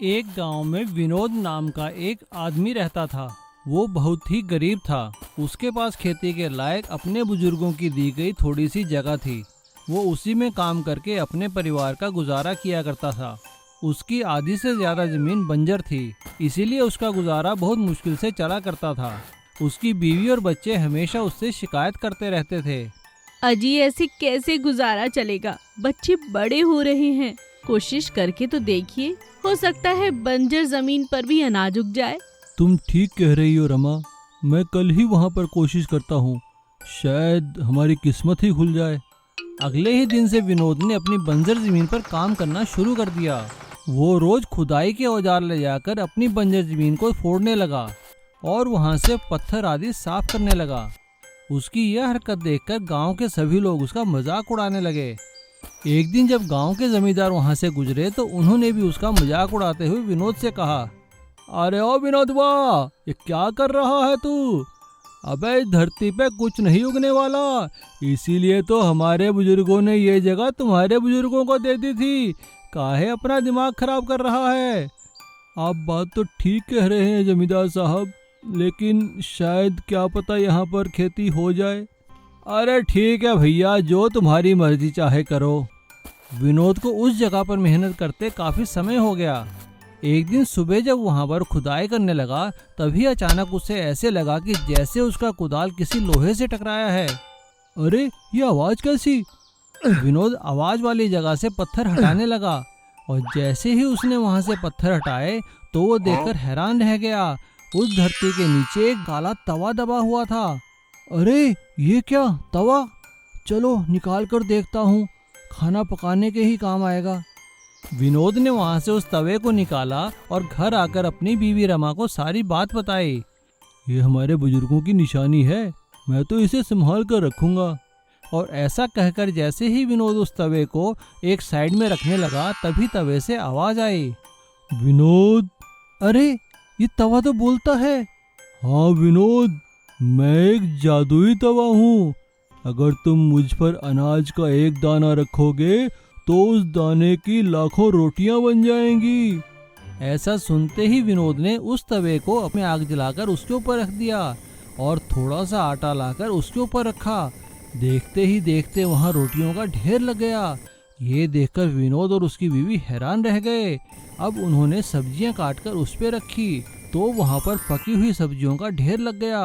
एक गांव में विनोद नाम का एक आदमी रहता था। वो बहुत ही गरीब था। उसके पास खेती के लायक अपने बुजुर्गों की दी गई थोड़ी सी जगह थी। वो उसी में काम करके अपने परिवार का गुजारा किया करता था। उसकी आधी से ज्यादा जमीन बंजर थी, इसीलिए उसका गुजारा बहुत मुश्किल से चला करता था। उसकी बीवी और बच्चे हमेशा उससे शिकायत करते रहते थे। अजी ऐसे कैसे गुजारा चलेगा, बच्चे बड़े हो रहे हैं, कोशिश करके तो देखिए, हो सकता है बंजर जमीन पर भी अनाज उग जाए। तुम ठीक कह रही हो रमा, मैं कल ही वहाँ पर कोशिश करता हूँ, शायद हमारी किस्मत ही खुल जाए। अगले ही दिन से विनोद ने अपनी बंजर जमीन पर काम करना शुरू कर दिया। वो रोज खुदाई के औजार ले जाकर अपनी बंजर जमीन को फोड़ने लगा और वहाँ से पत्थर आदि साफ करने लगा। उसकी यह हरकत देखकर गांव के सभी लोग उसका मजाक उड़ाने लगे। एक दिन जब गांव के जमींदार वहां से गुजरे तो उन्होंने भी उसका मजाक उड़ाते हुए विनोद से कहा, अरे ओ विनोद वाह, ये क्या कर रहा है तू? अबे इस धरती पे कुछ नहीं उगने वाला, इसीलिए तो हमारे बुजुर्गों ने ये जगह तुम्हारे बुजुर्गों को दे दी थी। काहे अपना दिमाग खराब कर रहा है? आप बात तो ठीक कह रहे हैं जमींदार साहब, लेकिन शायद क्या पता यहाँ पर खेती हो जाए। अरे ठीक है भैया, जो तुम्हारी मर्जी चाहे करो। विनोद को उस जगह पर मेहनत करते काफी समय हो गया। एक दिन सुबह जब वहाँ पर खुदाई करने लगा, तभी अचानक उसे ऐसे लगा कि जैसे उसका कुदाल किसी लोहे से टकराया है। अरे ये आवाज कैसी? विनोद आवाज वाली जगह से पत्थर हटाने लगा और जैसे ही उसने वहाँ से पत्थर हटाए तो वो देखकर हैरान रह गया। उस धरती के नीचे एक काला तवा दबा हुआ था। अरे ये क्या तवा? चलो निकाल कर देखता हूँ, खाना पकाने के ही काम आएगा। विनोद ने वहां से उस तवे को निकाला और घर आकर अपनी बीवी रमा को सारी बात बताई। ये हमारे बुजुर्गों की निशानी है, मैं तो इसे संभाल कर रखूंगा। और ऐसा कहकर जैसे ही विनोद उस तवे को एक साइड में रखने लगा, तभी तवे से आवाज आई, विनोद, अरे ये तवा तो बोलता है। हाँ विनोद, मैं एक जादुई तवा हूँ। अगर तुम मुझ पर अनाज का एक दाना रखोगे तो उस दाने की लाखों रोटियां बन जाएंगी। ऐसा सुनते ही विनोद ने उस तवे को अपने आग जलाकर उसके ऊपर रख दिया और थोड़ा सा आटा लाकर उसके ऊपर रखा। देखते ही देखते वहां रोटियों का ढेर लग गया। ये देखकर विनोद और उसकी बीवी हैरान रह गए। अब उन्होंने सब्जियां काटकर उस पे रखी तो वहां पर पकी हुई सब्जियों का ढेर लग गया।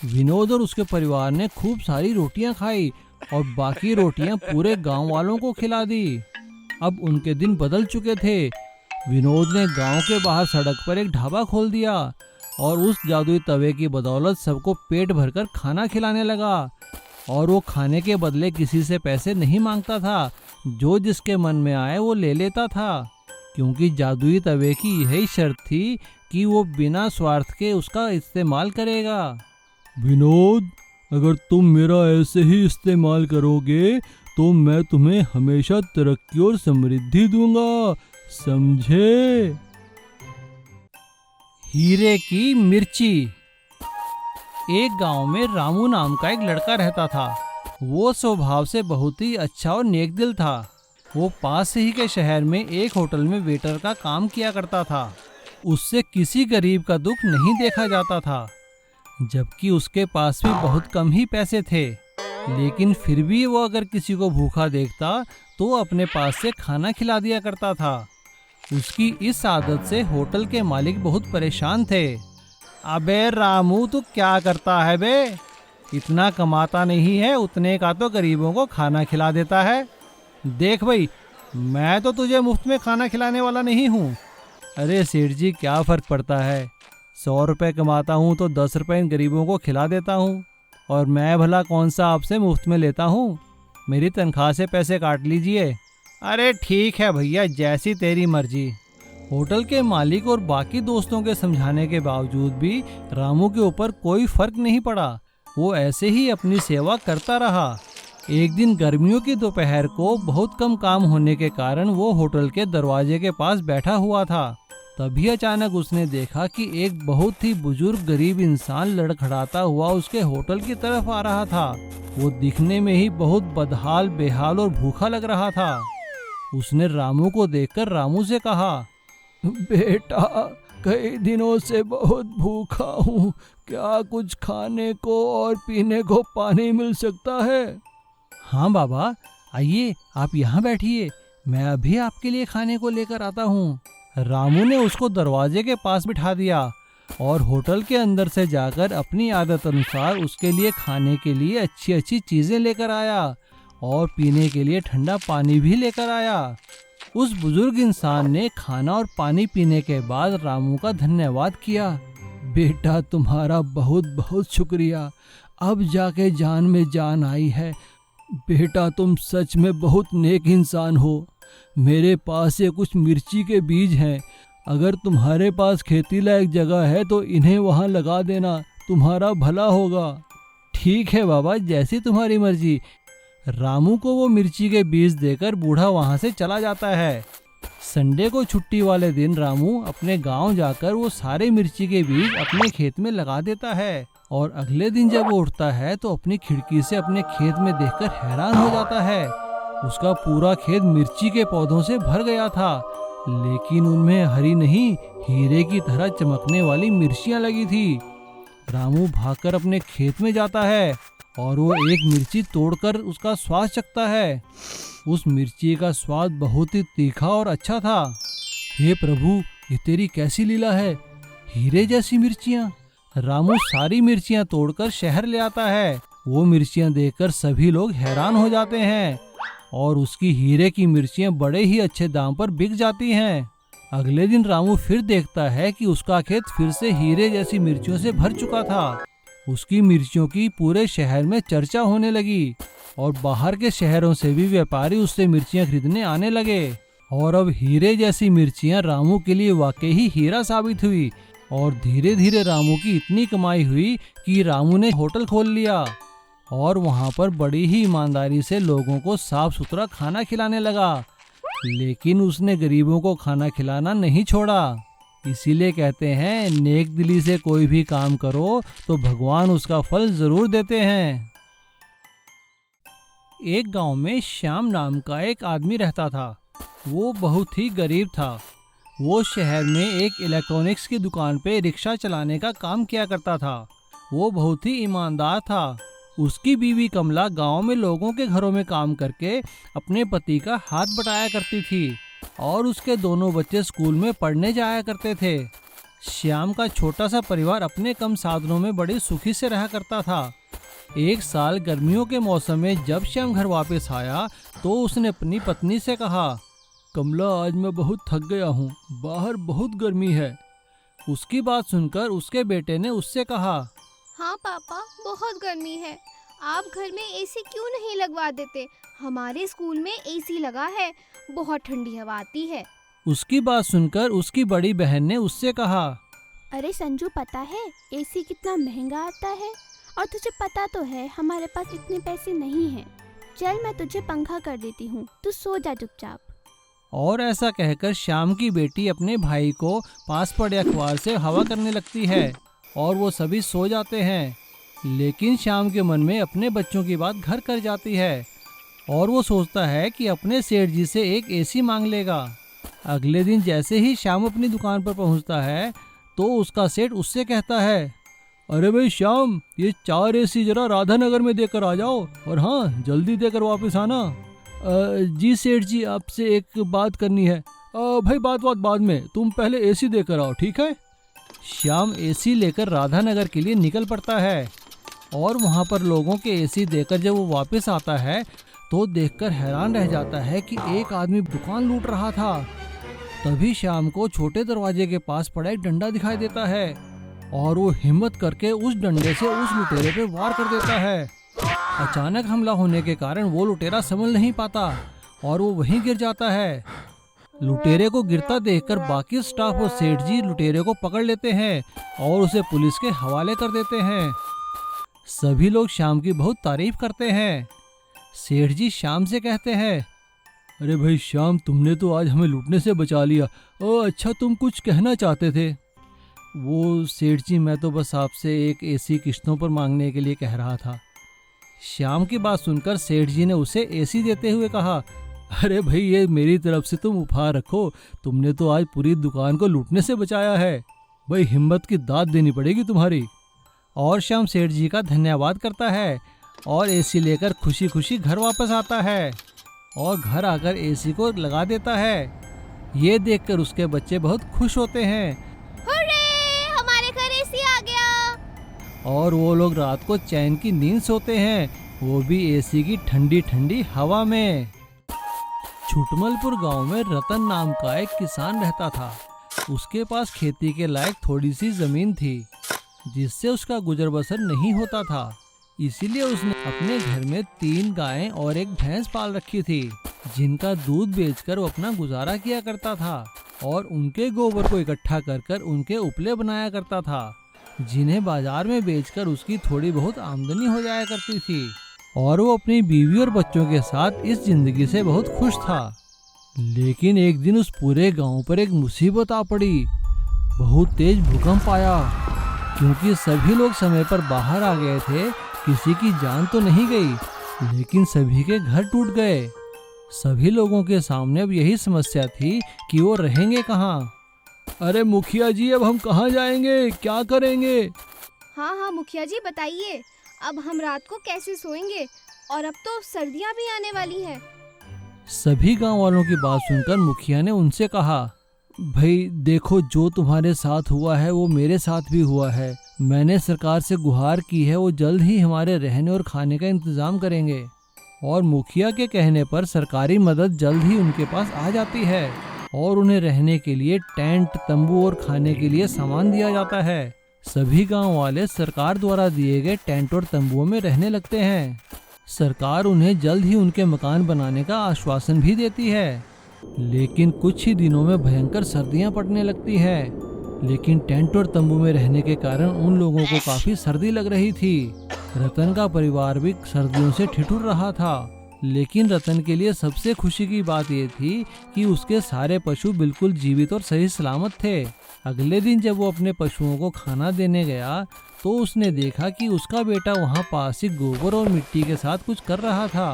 विनोद और उसके परिवार ने खूब सारी रोटियां खाई और बाकी रोटियां पूरे गांव वालों को खिला दी। अब उनके दिन बदल चुके थे। विनोद ने गांव के बाहर सड़क पर एक ढाबा खोल दिया और उस जादुई तवे की बदौलत सबको पेट भरकर खाना खिलाने लगा। और वो खाने के बदले किसी से पैसे नहीं मांगता था, जो जिसके मन में आए वो ले लेता था, क्योंकि जादुई तवे की यही शर्त थी कि वो बिना स्वार्थ के उसका इस्तेमाल करेगा। विनोद, अगर तुम मेरा ऐसे ही इस्तेमाल करोगे तो मैं तुम्हें हमेशा तरक्की और समृद्धि दूंगा, समझे? हीरे की मिर्ची। एक गांव में रामू नाम का एक लड़का रहता था। वो स्वभाव से बहुत ही अच्छा और नेक दिल था। वो पास ही के शहर में एक होटल में वेटर का काम किया करता था। उससे किसी गरीब का दुख नहीं देखा जाता था, जबकि उसके पास भी बहुत कम ही पैसे थे। लेकिन फिर भी वो अगर किसी को भूखा देखता तो अपने पास से खाना खिला दिया करता था। उसकी इस आदत से होटल के मालिक बहुत परेशान थे। अबे रामू, तू क्या करता है बे? इतना कमाता नहीं है, उतने का तो गरीबों को खाना खिला देता है। देख भाई, मैं तो तुझे मुफ्त में खाना खिलाने वाला नहीं हूँ। अरे सेठ जी, क्या फर्क पड़ता है? 100 रुपये कमाता हूँ तो 10 रुपये इन गरीबों को खिला देता हूँ। और मैं भला कौन सा आपसे मुफ्त में लेता हूँ? मेरी तनख्वाह से पैसे काट लीजिए। अरे ठीक है भैया, जैसी तेरी मर्जी। होटल के मालिक और बाकी दोस्तों के समझाने के बावजूद भी रामू के ऊपर कोई फर्क नहीं पड़ा। वो ऐसे ही अपनी सेवा करता रहा। एक दिन गर्मियों की दोपहर को बहुत कम काम होने के कारण वो होटल के दरवाजे के पास बैठा हुआ था। तभी अचानक उसने देखा कि एक बहुत ही बुजुर्ग गरीब इंसान लड़खड़ाता हुआ उसके होटल की तरफ आ रहा था। वो दिखने में ही बहुत बदहाल, बेहाल और भूखा लग रहा था। उसने रामू को देखकर रामू से कहा, बेटा, कई दिनों से बहुत भूखा हूँ, क्या कुछ खाने को और पीने को पानी मिल सकता है? हाँ बाबा, आइए आप यहाँ बैठिए, मैं अभी आपके लिए खाने को लेकर आता हूँ। रामू ने उसको दरवाजे के पास बिठा दिया और होटल के अंदर से जाकर अपनी आदत अनुसार उसके लिए खाने के लिए अच्छी अच्छी चीज़ें लेकर आया और पीने के लिए ठंडा पानी भी लेकर आया। उस बुजुर्ग इंसान ने खाना और पानी पीने के बाद रामू का धन्यवाद किया। बेटा, तुम्हारा बहुत बहुत शुक्रिया, अब जाके जान में जान आई है। बेटा, तुम सच में बहुत नेक इंसान हो। मेरे पास ये कुछ मिर्ची के बीज हैं, अगर तुम्हारे पास खेती लायक जगह है तो इन्हें वहाँ लगा देना, तुम्हारा भला होगा। ठीक है बाबा, जैसी तुम्हारी मर्जी। रामू को वो मिर्ची के बीज देकर बूढ़ा वहाँ से चला जाता है। संडे को छुट्टी वाले दिन रामू अपने गांव जाकर वो सारे मिर्ची के बीज अपने खेत में लगा देता है और अगले दिन जब वो उठता है तो अपनी खिड़की से अपने खेत में देखकर हैरान हो जाता है। उसका पूरा खेत मिर्ची के पौधों से भर गया था, लेकिन उनमें हरी नहीं, हीरे की तरह चमकने वाली मिर्चियां लगी थी। रामू भागकर अपने खेत में जाता है और वो एक मिर्ची तोड़कर उसका स्वाद चखता है। उस मिर्ची का स्वाद बहुत ही तीखा और अच्छा था। हे प्रभु, ये तेरी कैसी लीला है, हीरे जैसी मिर्चियां। रामू सारी मिर्चियां तोड़कर शहर ले आता है। वो मिर्चियां देखकर सभी लोग हैरान हो जाते हैं और उसकी हीरे की मिर्चियां बड़े ही अच्छे दाम पर बिक जाती हैं। अगले दिन रामू फिर देखता है कि उसका खेत फिर से हीरे जैसी मिर्चियों से भर चुका था। उसकी मिर्चियों की पूरे शहर में चर्चा होने लगी और बाहर के शहरों से भी व्यापारी उससे मिर्चियां खरीदने आने लगे। और अब हीरे जैसी मिर्चियां रामू के लिए वाकई ही हीरा साबित हुई और धीरे धीरे रामू की इतनी कमाई हुई कि रामू ने होटल खोल लिया और वहाँ पर बड़ी ही ईमानदारी से लोगों को साफ सुथरा खाना खिलाने लगा। लेकिन उसने गरीबों को खाना खिलाना नहीं छोड़ा। इसीलिए कहते हैं, नेक दिली से कोई भी काम करो तो भगवान उसका फल जरूर देते हैं। एक गांव में श्याम नाम का एक आदमी रहता था। वो बहुत ही गरीब था। वो शहर में एक इलेक्ट्रॉनिक्स की दुकान पे रिक्शा चलाने का काम किया करता था। वो बहुत ही ईमानदार था। उसकी बीवी कमला गांव में लोगों के घरों में काम करके अपने पति का हाथ बटाया करती थी और उसके दोनों बच्चे स्कूल में पढ़ने जाया करते थे। श्याम का छोटा सा परिवार अपने कम साधनों में बड़ी सुखी से रहा करता था। एक साल गर्मियों के मौसम में जब श्याम घर वापस आया तो उसने अपनी पत्नी से कहा, कमला, आज मैं बहुत थक गया हूँ, बाहर बहुत गर्मी है। उसकी बात सुनकर उसके बेटे ने उससे कहा, हाँ पापा, बहुत गर्मी है, आप घर में एसी क्यों नहीं लगवा देते? हमारे स्कूल में एसी लगा है, बहुत ठंडी हवा आती है। उसकी बात सुनकर उसकी बड़ी बहन ने उससे कहा, अरे संजू, पता है एसी कितना महंगा आता है? और तुझे पता तो है हमारे पास इतने पैसे नहीं हैं। चल मैं तुझे पंखा कर देती हूँ, तू सो जा चुपचाप। और ऐसा कहकर श्याम की बेटी अपने भाई को पास पड़े अखबार से हवा करने लगती है और वो सभी सो जाते हैं। लेकिन श्याम के मन में अपने बच्चों की बात घर कर जाती है और वो सोचता है कि अपने सेठ जी से एक एसी मांग लेगा। अगले दिन जैसे ही श्याम अपनी दुकान पर पहुंचता है तो उसका सेठ उससे कहता है, अरे भाई श्याम, ये 4 एसी जरा राधानगर में देकर आ जाओ और हाँ, जल्दी देकर वापस आना। जी सेठ जी, आपसे एक बात करनी है। भाई बात बाद में, तुम पहले एसी देकर आओ, ठीक है? श्याम एसी लेकर राधानगर के लिए निकल पड़ता है और वहाँ पर लोगों के एसी देकर जब वो वापस आता है तो देखकर हैरान रह जाता है कि एक आदमी दुकान लूट रहा था। तभी श्याम को छोटे दरवाजे के पास पड़ा एक डंडा दिखाई देता है और वो हिम्मत करके उस डंडे से उस लुटेरे पे वार कर देता है। अचानक हमला होने के कारण वो लुटेरा संभल नहीं पाता और वो वहीं गिर जाता है। लुटेरे को गिरता देखकर बाकी स्टाफ और सेठ जी लुटेरे को पकड़ लेते हैं और उसे पुलिस के हवाले कर देते हैं। सभी लोग श्याम की बहुत तारीफ करते हैं। सेठ जी श्याम से कहते हैं, अरे भाई श्याम, तुमने तो आज हमें लूटने से बचा लिया। अच्छा, तुम कुछ कहना चाहते थे? वो सेठ जी, मैं तो बस आपसे एक एसी किश्तों पर मांगने के लिए कह रहा था। श्याम की बात सुनकर सेठ जी ने उसे एसी देते हुए कहा, अरे भाई, ये मेरी तरफ से तुम उपहार रखो। तुमने तो आज पूरी दुकान को लूटने से बचाया है। भाई, हिम्मत की दाद देनी पड़ेगी तुम्हारी। और श्याम सेठ जी का धन्यवाद करता है और एसी लेकर खुशी खुशी घर वापस आता है और घर आकर एसी को लगा देता है। ये देखकर उसके बच्चे बहुत खुश होते हैं हुर्रे, हमारे घर एसी आ गया। और वो लोग रात को चैन की नींद सोते हैं, वो भी एसी की ठंडी ठंडी हवा में। छुटमलपुर गांव में रतन नाम का एक किसान रहता था। उसके पास खेती के लायक थोड़ी सी जमीन थी, जिससे उसका गुजर बसर नहीं होता था। इसीलिए उसने अपने घर में 3 गायें और एक भैंस पाल रखी थी, जिनका दूध बेचकर वो अपना गुजारा किया करता था और उनके गोबर को इकट्ठा कर उनके उपले बनाया करता था, जिन्हें बाजार में बेचकर उसकी थोड़ी बहुत आमदनी हो जाया करती थी। और वो अपनी बीवी और बच्चों के साथ इस जिंदगी से बहुत खुश था। लेकिन एक दिन उस पूरे गांव पर एक मुसीबत आ पड़ी। बहुत तेज भूकंप आया। क्योंकि सभी लोग समय पर बाहर आ गए थे, किसी की जान तो नहीं गई, लेकिन सभी के घर टूट गए। सभी लोगों के सामने अब यही समस्या थी कि वो रहेंगे कहाँ। अरे मुखिया जी, अब हम कहाँ जाएंगे, क्या करेंगे? हाँ मुखिया जी बताइए, अब हम रात को कैसे सोएंगे? और अब तो सर्दियाँ भी आने वाली हैं। सभी गांव वालों की बात सुनकर मुखिया ने उनसे कहा, भाई देखो, जो तुम्हारे साथ हुआ है वो मेरे साथ भी हुआ है। मैंने सरकार से गुहार की है, वो जल्द ही हमारे रहने और खाने का इंतजाम करेंगे। और मुखिया के कहने पर सरकारी मदद जल्द ही उनके पास आ जाती है और उन्हें रहने के लिए टेंट, तंबू और खाने के लिए सामान दिया जाता है। सभी गांव वाले सरकार द्वारा दिए गए टेंट और तंबुओं में रहने लगते हैं। सरकार उन्हें जल्द ही उनके मकान बनाने का आश्वासन भी देती है। लेकिन कुछ ही दिनों में भयंकर सर्दियां पड़ने लगती हैं। लेकिन टेंट और तंबू में रहने के कारण उन लोगों को काफी सर्दी लग रही थी। रतन का परिवार भी सर्दियों से ठिठुर रहा था। लेकिन रतन के लिए सबसे खुशी की बात यह थी कि उसके सारे पशु बिल्कुल जीवित और सही सलामत थे। अगले दिन जब वो अपने पशुओं को खाना देने गया तो उसने देखा कि उसका बेटा वहाँ पास ही गोबर और मिट्टी के साथ कुछ कर रहा था।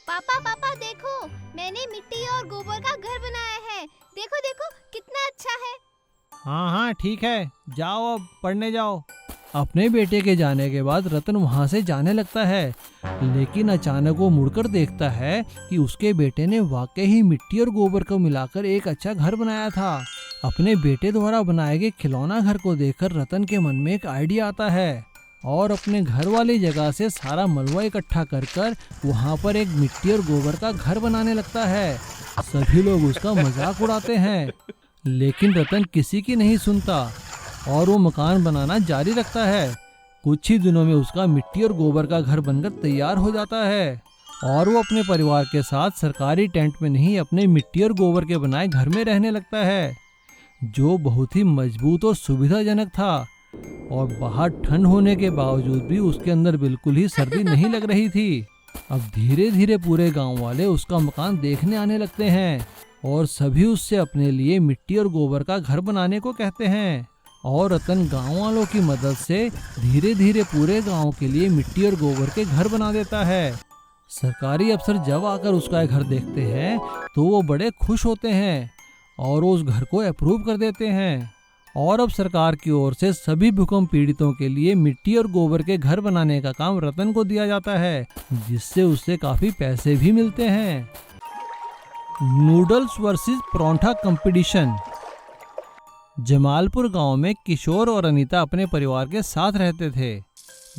पापा देखो, मैंने मिट्टी और गोबर का घर बनाया है। देखो देखो कितना अच्छा है। हाँ ठीक है, जाओ अब पढ़ने जाओ। अपने बेटे के जाने के बाद रतन वहाँ से जाने लगता है। लेकिन अचानक वो मुड़कर देखता है कि उसके बेटे ने वाकई ही मिट्टी और गोबर को मिलाकर एक अच्छा घर बनाया था। अपने बेटे द्वारा बनाए गए खिलौना घर को देखकर रतन के मन में एक आइडिया आता है और अपने घर वाली जगह से सारा मलबा इकट्ठा कर वहाँ पर एक मिट्टी और गोबर का घर बनाने लगता है। सभी लोग उसका मजाक उड़ाते हैं, लेकिन रतन किसी की नहीं सुनता और वो मकान बनाना जारी रखता है। कुछ ही दिनों में उसका मिट्टी और गोबर का घर बनकर तैयार हो जाता है और वो अपने परिवार के साथ सरकारी टेंट में नहीं, अपने मिट्टी और गोबर के बनाए घर में रहने लगता है, जो बहुत ही मजबूत और सुविधाजनक था। और बाहर ठंड होने के बावजूद भी उसके अंदर बिल्कुल ही सर्दी नहीं लग रही थी। अब धीरे धीरे पूरे गांव वाले उसका मकान देखने आने लगते हैं और सभी उससे अपने लिए मिट्टी और गोबर का घर बनाने को कहते हैं। और रतन गांव वालों की मदद से धीरे धीरे पूरे गांव के लिए मिट्टी और गोबर के घर बना देता है। सरकारी अफसर जब आकर उसका घर देखते हैं तो वो बड़े खुश होते हैं और वो उस घर को अप्रूव कर देते हैं। और अब सरकार की ओर से सभी भूकंप पीड़ितों के लिए मिट्टी और गोबर के घर बनाने का काम रतन को दिया जाता है, जिससे उससे काफी पैसे भी मिलते हैं। Noodles versus paratha competition. Jamalpur गांव में किशोर और अनीता अपने परिवार के साथ रहते थे।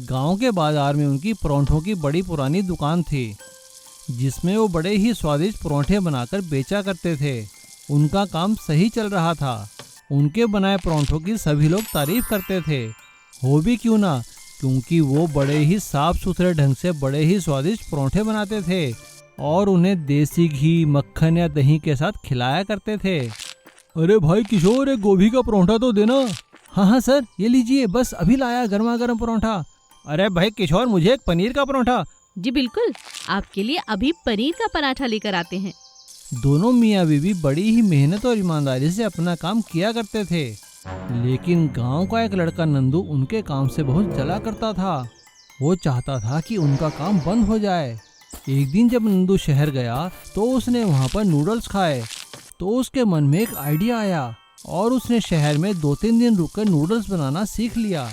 गांव के बाजार में उनकी परोंठों की बड़ी पुरानी दुकान थी, जिसमें वो बड़े ही स्वादिष्ट परोंठे बनाकर बेचा करते थे। उनका काम सही चल रहा था। उनके बनाए परोंठों की सभी लोग तारीफ करते थे, हो भी क्यों ना, क्योंकि वो बड़े ही साफ सुथरे ढंग से बड़े ही स्वादिष्ट परोंठे बनाते थे और उन्हें देसी घी, मक्खन या दही के साथ खिलाया करते थे। अरे भाई किशोर, एक गोभी का परोंठा तो देना। हाँ सर, ये लीजिए, बस अभी लाया गर्मा गर्म परोंठा। अरे भाई किशोर, मुझे एक पनीर का परोंठा। जी बिल्कुल, आपके लिए अभी पनीर का पराठा लेकर आते हैं। दोनों मियाँ बीवी बड़ी ही मेहनत और ईमानदारी से अपना काम किया करते थे। लेकिन गांव का एक लड़का नंदू उनके काम से बहुत जला करता था। वो चाहता था कि उनका काम बंद हो जाए। एक दिन जब नंदू शहर गया तो उसने वहाँ पर नूडल्स खाए, तो उसके मन में एक आइडिया आया और उसने शहर में 2-3 दिन रुककर नूडल्स बनाना सीख लिया।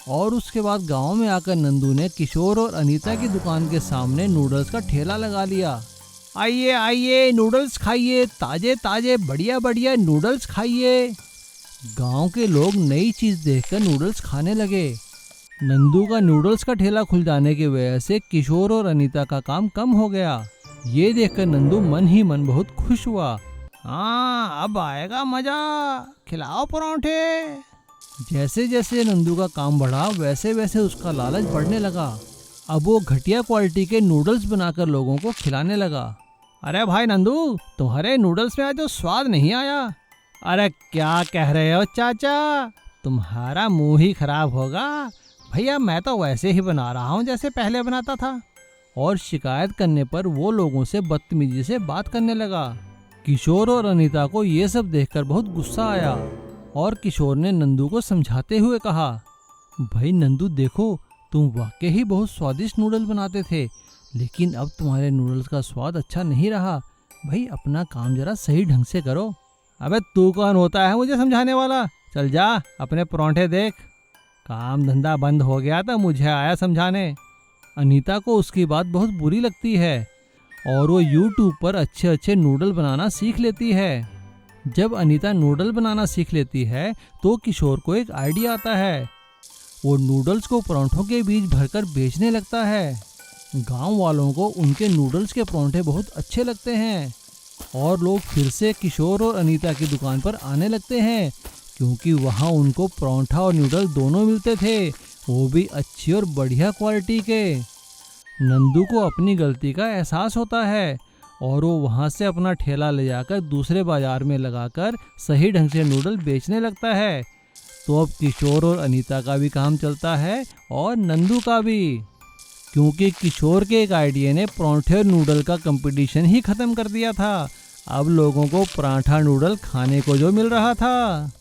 और उसके बाद गांव में आकर नंदू ने किशोर और अनीता की दुकान के सामने नूडल्स का ठेला लगा लिया। आइए आइए नूडल्स खाइए, ताजे ताजे बढ़िया बढ़िया नूडल्स खाइए। गांव के लोग नई चीज देखकर नूडल्स खाने लगे। नंदू का नूडल्स का ठेला खुल जाने की वजह से किशोर और अनीता का काम कम हो गया। ये देखकर नंदू मन ही मन बहुत खुश हुआ। हाँ, अब आएगा मजा, खिलाओ परांठे। जैसे जैसे नंदू का काम बढ़ा वैसे वैसे उसका लालच बढ़ने लगा। अब वो घटिया क्वालिटी के नूडल्स बनाकर लोगों को खिलाने लगा। अरे भाई नंदू, तुम्हारे नूडल्स में आज तो स्वाद नहीं आया। अरे क्या कह रहे हो चाचा, तुम्हारा मुंह ही खराब होगा। भैया मैं तो वैसे ही बना रहा हूँ जैसे पहले बनाता था। और शिकायत करने पर वो लोगों से बदतमीजी से बात करने लगा। किशोर और अनीता को ये सब देखकर बहुत गुस्सा आया और किशोर ने नंदू को समझाते हुए कहा, भाई नंदू देखो, तुम वाकई ही बहुत स्वादिष्ट नूडल बनाते थे, लेकिन अब तुम्हारे नूडल्स का स्वाद अच्छा नहीं रहा। भाई अपना काम जरा सही ढंग से करो। अबे तू कौन होता है मुझे समझाने वाला? चल जा अपने परांठे देख। काम धंधा बंद हो गया था, मुझे आया समझाने। अनीता को उसकी बात बहुत बुरी लगती है और वो यूट्यूब पर अच्छे अच्छे नूडल बनाना सीख लेती है। जब अनीता नूडल बनाना सीख लेती है तो किशोर को एक आइडिया आता है। वो नूडल्स को परांठों के बीच भरकर बेचने लगता है। गांव वालों को उनके नूडल्स के परांठे बहुत अच्छे लगते हैं और लोग फिर से किशोर और अनीता की दुकान पर आने लगते हैं, क्योंकि वहाँ उनको परांठा और नूडल दोनों मिलते थे, वो भी अच्छी और बढ़िया क्वालिटी के। नंदू को अपनी गलती का एहसास होता है और वो वहाँ से अपना ठेला ले जाकर दूसरे बाजार में लगाकर सही ढंग से नूडल बेचने लगता है। तो अब किशोर और अनीता का भी काम चलता है और नंदू का भी, क्योंकि किशोर के एक आइडिया ने परांठे और नूडल का कंपटीशन ही खत्म कर दिया था। अब लोगों को पराठा नूडल खाने को जो मिल रहा था।